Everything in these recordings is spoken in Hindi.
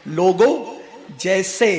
लोगों, जैसे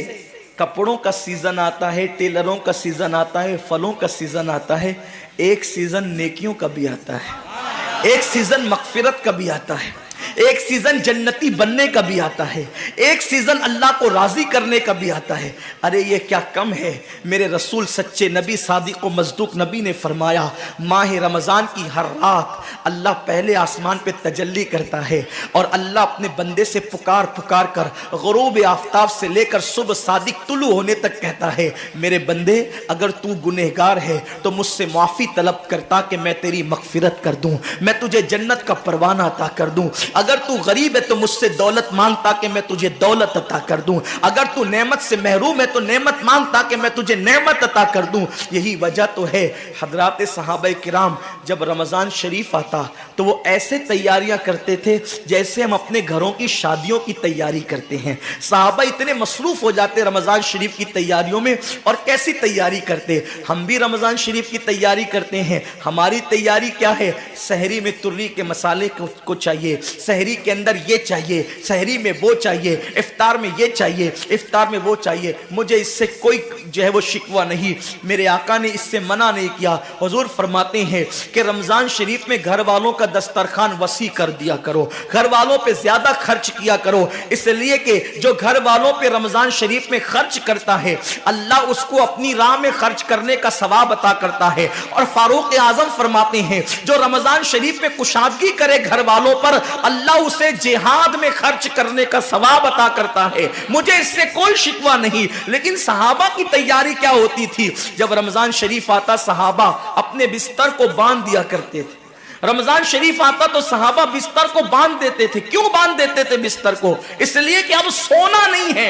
कपड़ों का सीजन आता है, टेलरों का सीजन आता है, फलों का सीजन आता है, एक सीजन नेकियों का भी आता है, एक सीजन मगफिरत का भी आता है, एक सीजन जन्नती बनने का भी आता है, एक सीजन अल्लाह को राजी करने का भी आता है। अरे ये क्या कम है। मेरे रसूल सच्चे नबी सादिक व मज़दूक नबी ने फरमाया, माह रमज़ान की हर रात अल्लाह पहले आसमान पे तजल्ली करता है और अल्लाह अपने बंदे से पुकार पुकार कर गुरूब आफ्ताब से लेकर सुबह सादिक तुलू होने तक कहता है, मेरे बंदे अगर तू गुनहगार है तो मुझसे माफ़ी तलब करता कि मैं तेरी मगफिरत कर दूं, मैं तुझे जन्नत का परवाना अता कर दूं। अगर तू गरीब है तो मुझसे दौलत मांगता कि मैं तुझे दौलत अता कर दूं। अगर तू नेमत से महरूम है तो नेमत मांगता कि मैं तुझे नेमत अता कर दूं। यही वजह तो है हजरात सहाबा किराम जब रमज़ान शरीफ आता तो वो ऐसे तैयारियां करते थे जैसे हम अपने घरों की शादियों की तैयारी करते हैं। सहाबा इतने मसरूफ हो जाते रमज़ान शरीफ की तैयारियों में। और कैसी तैयारी करते, हम भी रमज़ान शरीफ की तैयारी करते हैं। हमारी तैयारी क्या है, सहरी में तुर्री के मसाले को चाहिए, सहरी के अंदर ये चाहिए, सहरी में वो चाहिए, इफ्तार में ये चाहिए, इफ्तार में वो चाहिए। मुझे इससे कोई जो है वो शिकवा नहीं, मेरे आका ने इससे मना नहीं किया। हुजूर फरमाते हैं कि रमजान शरीफ में घर वालों का दस्तरखान वसी कर दिया करो, घर वालों पे ज्यादा खर्च किया करो, इसलिए कि जो घर वालों पे रमजान शरीफ में खर्च करता है अल्लाह उसको अपनी राह में खर्च करने का सवाब अता करता है। और फारूक आजम फरमाते हैं जो रमजान शरीफ में कुशादगी करे घर वालों पर अल्लाह उसे जिहाद में खर्च करने का सवाब अता करता है। मुझे इससे कोई शिकवा नहीं। लेकिन सहाबा की तैयारी क्या होती थी, जब रमजान शरीफ आता सहाबा अपने बिस्तर को बांध दिया करते थे। रमजान शरीफ आता तो सहाबा बिस्तर को बांध देते थे। क्यों बांध देते थे बिस्तर को? इसलिए कि अब सोना नहीं है,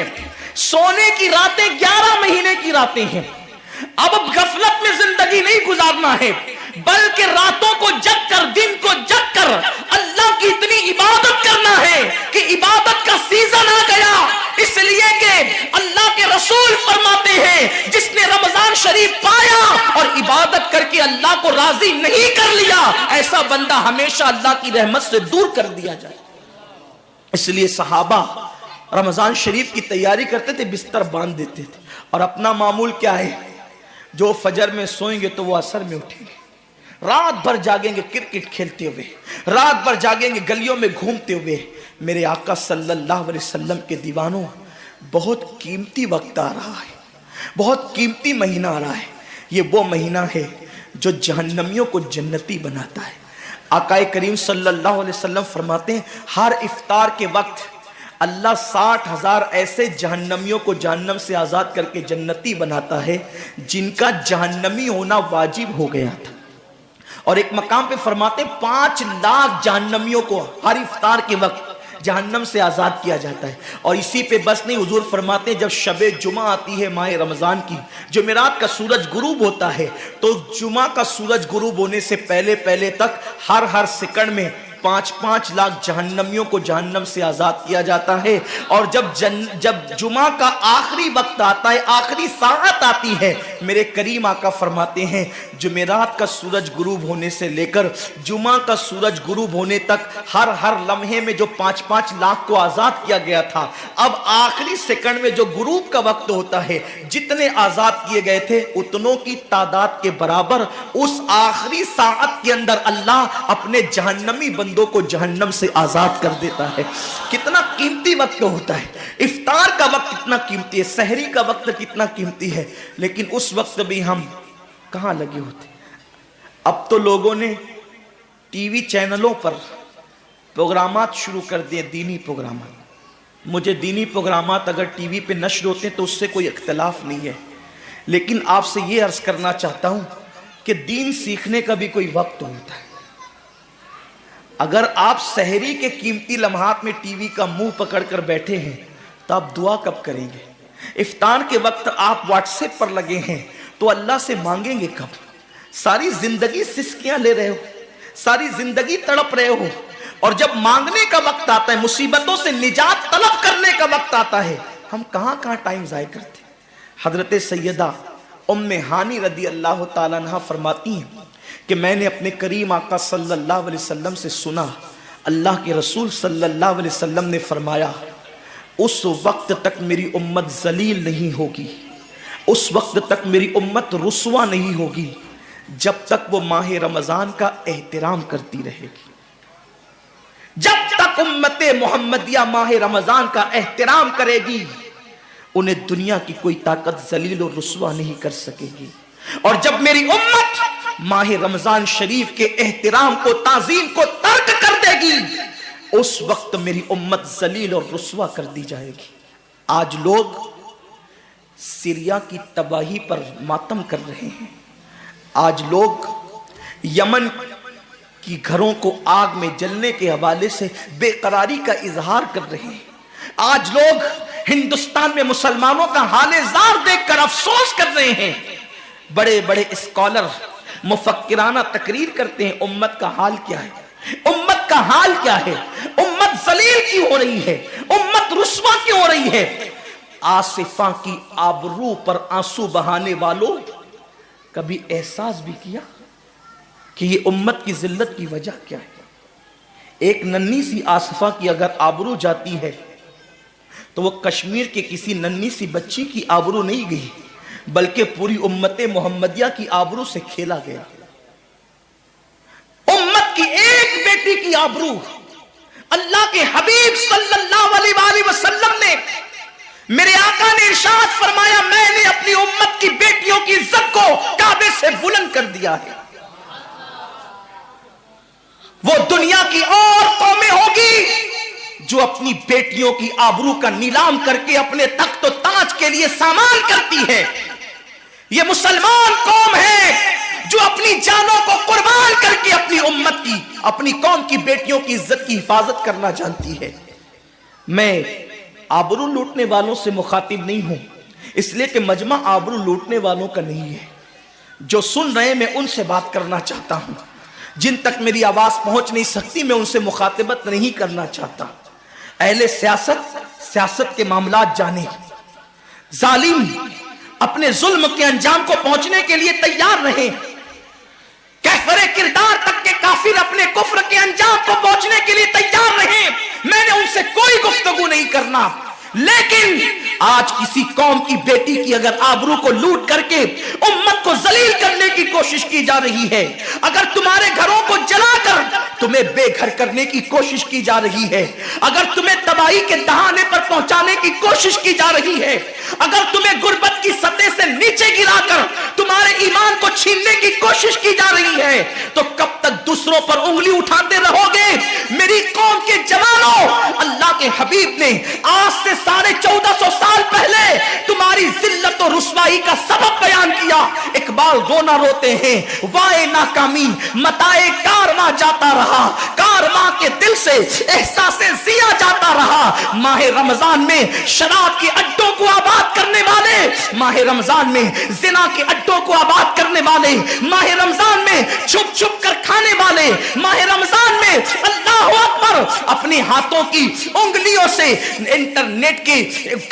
सोने की रातें 11 महीने की रातें हैं। अब गफलत में जिंदगी नहीं गुजारना है, बल्कि रातों को जग कर, दिन को जग कर अल्लाह की इतनी इबादत करना है कि इबादत का सीजन आ गया। इसलिए कि अल्लाह के रसूल फरमाते हैं जिसने रमजान शरीफ पाया और इबादत करके अल्लाह को राजी नहीं कर लिया, ऐसा बंदा हमेशा अल्लाह की रहमत से दूर कर दिया जाए। इसलिए सहाबा रमजान शरीफ की तैयारी करते थे, बिस्तर बांध देते थे। और अपना मामूल क्या है, जो फजर में सोएंगे तो वो असर में उठेंगे, रात भर जागेंगे क्रिकेट खेलते हुए, रात भर जागेंगे गलियों में घूमते हुए। मेरे आका सल्लल्लाहु अलैहि वसल्लम के दीवानों, बहुत कीमती वक्त आ रहा है, बहुत कीमती महीना आ रहा है। ये वो महीना है जो जहन्नमियों को जन्नती बनाता है। आका करीम सल्लल्लाहु अलैहि वसल्लम फरमाते हैं हर इफ्तार के वक्त अल्लाह 60,000 ऐसे जहन्नमियों को जहन्नम से आजाद करके जन्नती बनाता है जिनका जहन्नमी होना वाजिब हो गया था। और एक मकाम पे फरमाते 5 लाख जहन्नमियों को हर इफ्तार के वक्त जहन्नम से आजाद किया जाता है। और इसी पे बस नहीं, हुजूर फरमाते जब शबे जुमा आती है माह रमजान की, जुमेरात का सूरज गुरूब होता है, तो जुमा का सूरज गुरूब होने से पहले पहले तक हर सेकंड में 5-5 लाख जहन्नमियों को जहन्नम से आजाद किया जाता है। और जब जुमा का आखिरी वक्त आता है, आखिरी साअत आती है, मेरे करीम आका फरमाते हैं जुमेरात का सूरज गुरूब होने से लेकर जुमा का सूरज गुरूब होने तक हर लम्हे में जो 5-5 लाख को आजाद किया गया था, अब आखिरी सेकंड में जो गुरूब का वक्त होता है, जितने आजाद किए गए थे उतनों की तादाद के बराबर उस आखिरी साअत के अंदर अल्लाह अपने जहन्नमी बंदों को जहन्नम से आजाद कर देता है। कितना कीमती वक्त होता है। इफ्तार का वक्त कितना कीमती है, सहरी का वक्त कितना कीमती है। लेकिन उस वक्त भी हम कहां लगे होते। अब तो लोगों ने टीवी चैनलों पर प्रोग्रामात शुरू कर दिए, दीनी प्रोग्रामात। मुझे दीनी प्रोग्रामात अगर टीवी पे नश्र होते हैं तो उससे कोई इख्तलाफ नहीं है, लेकिन आपसे ये अर्ज करना चाहता हूं कि दीन सीखने का भी कोई वक्त होता है। अगर आप सहरी के कीमती लम्हात में टीवी का मुंह पकड़कर बैठे हैं तो आप दुआ कब करेंगे? इफ्तार के वक्त आप व्हाट्सएप पर लगे हैं तो अल्लाह से मांगेंगे कब? सारी जिंदगी सिसकियां ले रहे हो, सारी जिंदगी तड़प रहे हो, और जब मांगने का वक्त आता है, मुसीबतों से निजात तलब करने का वक्त आता है, हम कहां कहां टाइम जाया करते। हजरत सैयदा उम्मे हानी रदी अल्लाह ताला अन्हा फरमाती हैं कि मैंने अपने करीम आका सल्लल्लाहु अलैहि वसल्लम से सुना, अल्लाह के रसूल सल्लल्लाहु अलैहि वसल्लम ने फरमाया उस वक्त तक मेरी उम्मत जलील नहीं होगी, उस वक्त तक मेरी उम्मत रुस्वा नहीं होगी जब तक वो माह रमजान का एहतराम करती रहेगी। जब तक उम्मते मोहम्मदिया माह रमजान का एहतराम करेगी, उन्हें दुनिया की कोई ताकत जलील और रुस्वा नहीं कर सकेगी। और जब मेरी उम्मत माह रमजान शरीफ के एहतराम को, ताजीम को तर्क कर देगी, उस वक्त मेरी उम्मत जलील और रुस्वा कर दी जाएगी। आज लोग सीरिया की तबाही पर मातम कर रहे हैं। आज लोग यमन की घरों को आग में जलने के हवाले से बेकरारी का इजहार कर रहे हैं। आज लोग हिंदुस्तान में मुसलमानों का हाले जार देखकर अफसोस कर रहे हैं। बड़े बड़े स्कॉलर मुफक्किराना तकरीर करते हैं, उम्मत का हाल क्या है, उम्मत का हाल क्या है, उम्मत जलील क्यों हो रही है, उम्मत रुस्वा क्यों हो रही है। आसिफा की आबरू पर आंसू बहाने वालों, कभी एहसास भी किया कि ये उम्मत की जिल्लत की वजह क्या है। एक नन्ही सी आसिफा की अगर आबरू जाती है तो वो कश्मीर के किसी नन्ही सी बच्ची की आबरू नहीं गई, बल्कि पूरी उम्मते मोहम्मदिया की आबरू से खेला गया। उम्मत की एक बेटी की आबरू अल्लाह के हबीब सल्लल्लाहु अलैहि वसल्लम ने, मेरे आका ने इरशाद फरमाया, मैंने अपनी उम्मत की बेटियों की इज्जत को काबे से बुलंद कर दिया है। वो दुनिया की और कौमें होगी जो अपनी बेटियों की आबरू का नीलाम करके अपने तख्त और ताज के लिए सामान करती है। ये मुसलमान कौम है जो अपनी जानों को कुर्बान करके अपनी उम्मत की, अपनी कौम की बेटियों की इज्जत की हिफाजत करना जानती है। मैं आबरू लूटने वालों से मुखातिब नहीं हूं, इसलिए कि मजमा आबरू लूटने वालों का नहीं है। जो सुन रहे मैं उनसे बात करना चाहता हूं, जिन तक मेरी आवाज पहुंच नहीं सकती मैं उनसे मुखातिबत नहीं करना चाहता। अहले सियासत के मामलात जाने, जालिम अपने जुल्म के अंजाम को पहुंचने के लिए तैयार रहे, कैफरे किरदार तक के काफिर अपने कुफ्र के अंजाम को पहुंचने के लिए तैयार रहे। मैंने उनसे कोई गुफ्तगू नहीं करना, लेकिन आज किसी कौम की बेटी की अगर आबरू को लूट करके उम्मत को जलील करने की कोशिश की जा रही है, अगर तुम्हारे घरों को जलाकर तुम्हें बेघर करने की कोशिश की जा रही है, अगर तुम्हें तबाही के दहाने पर पहुंचाने की कोशिश की जा रही है, अगर तुम्हें गुर्बत की सतह से नीचे गिराकर तुम्हारे ईमान को छीनने की कोशिश की जा रही है, तो कब तक दूसरों पर उंगली उठाते रहोगे। मेरी कौम के जवानों, अल्लाह के हबीब ने आज से 1450 साल पहले तुम्हारी जिल्लत और रुस्वाई का सबब बयान किया। इकबाल रोना रोते हैं, वाए नाकामी मताए कारवां जाता रहा, कारवां के दिल से एहसासे जिया जाता रहा। माह रमजान में शराब के अड्डों को आबाद करने वाले, माह रमजान में जिना के अड्डों को आबाद करने वाले, माह रमजान में छुप छुप कर खाने वाले, माह रमजान में अल्लाहु अकबर अपने हाथों की उंगलियों से इंटरनेट के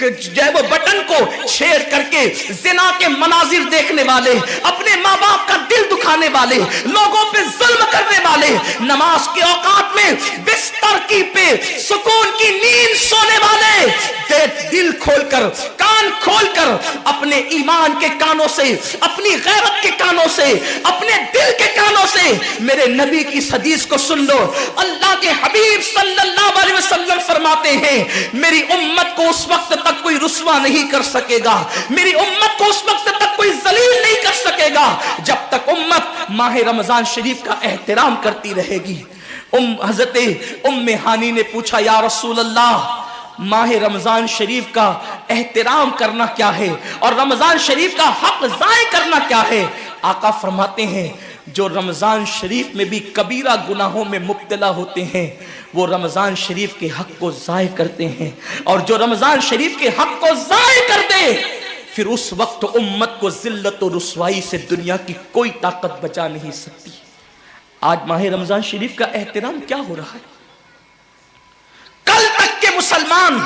जो है वो बटन को छेड़ करके जिना के मनाजिर देखने वाले, अपने माँ बाप का दिल दुखाने वाले, लोगों पे जुल्म करने वाले, नमाज के औकात में बिस्तर की पे सुकून की नींद सोने वाले, दिल खोलकर कान खोलकर अपने ईमान के कानों से, अपनी गैरत के कानों से, अपने दिल के कानों से मेरे नबी की हदीस को सुन लो। अल्लाह के हबीब सल्लल्लाहु अलैहि वसल्लम फरमाते हैं, मेरी उम्मत को उस वक्त तक कोई रुस्वा नहीं कर सकेगा, मेरी उम्मत को उस वक्त तक कोई जलील नहीं कर सकेगा जब तक उम्मत माह रमजान शरीफ का एहतराम करती रहेगी। हजरत उम्मे हानी ने पूछा, या रसूल अल्लाह, माह रमजान शरीफ का एहतराम करना क्या है और रमजान शरीफ का हक जाय करना क्या है। आका फरमाते हैं, जो रमजान शरीफ में भी कबीरा गुनाहों में मुब्तला होते हैं वो रमजान शरीफ के हक को जाय करते हैं, और जो रमजान शरीफ के हक को जाय कर दे फिर उस वक्त उम्मत को जिल्लत और रुसवाई से दुनिया की कोई ताकत बचा नहीं सकती। आज माह रमजान शरीफ का एहतराम क्या हो रहा है। कल तक के मुसलमान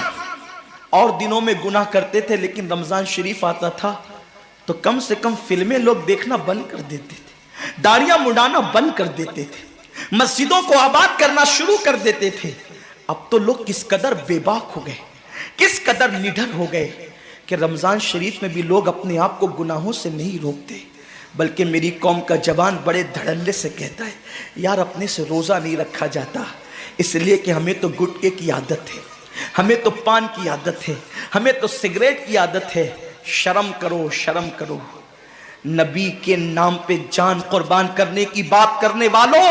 और दिनों में गुनाह करते थे, लेकिन रमजान शरीफ आता था तो कम से कम फिल्में लोग देखना बंद कर देते थे, दाढ़ियां मुंडाना बंद कर देते थे, मस्जिदों को आबाद करना शुरू कर देते थे। अब तो लोग किस कदर बेबाक हो गए, किस कदर निडर हो गए कि रमजान शरीफ में भी लोग अपने आप को गुनाहों से नहीं रोकते, बल्कि मेरी कौम का जवान बड़े धड़ल्ले से कहता है यार अपने से रोजा नहीं रखा जाता, इसलिए कि हमें तो गुटखे की आदत है, हमें तो पान की आदत है, हमें तो सिगरेट की आदत है। शर्म करो, शर्म करो। नबी के नाम पे जान कुर्बान करने की बात करने वालों,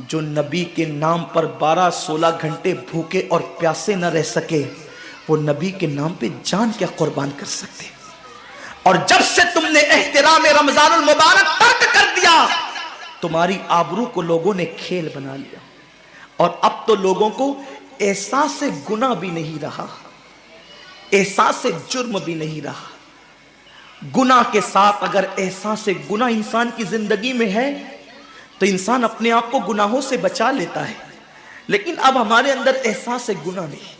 जो नबी के नाम पर 12-16 घंटे भूखे और प्यासे न रह सके, वो नबी के नाम पे जान क्या कुर्बान कर सकते। और जब से तुमने एहतराम रमजानुल मुबारक तर्क कर दिया, तुम्हारी आबरू को लोगों ने खेल बना लिया। और अब तो लोगों को एहसास से गुनाह भी नहीं रहा, एहसास से जुर्म भी नहीं रहा। गुनाह के साथ अगर एहसास से गुनाह इंसान की जिंदगी में है तो इंसान अपने आप को गुनाहों से बचा लेता है। लेकिन अब हमारे अंदर एहसास से गुनाह नहीं,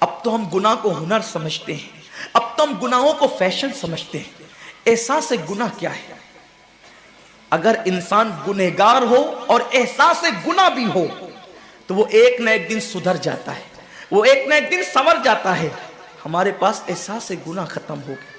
अब तो हम गुनाह को हुनर समझते हैं, अब तो हम गुनाहों को फैशन समझते हैं। एहसास से गुनाह क्या है? अगर इंसान गुनहगार हो और एहसास से गुनाह भी हो तो वो एक न एक दिन सुधर जाता है, वो एक न एक दिन संवर जाता है। हमारे पास एहसास से गुनाह खत्म हो गया।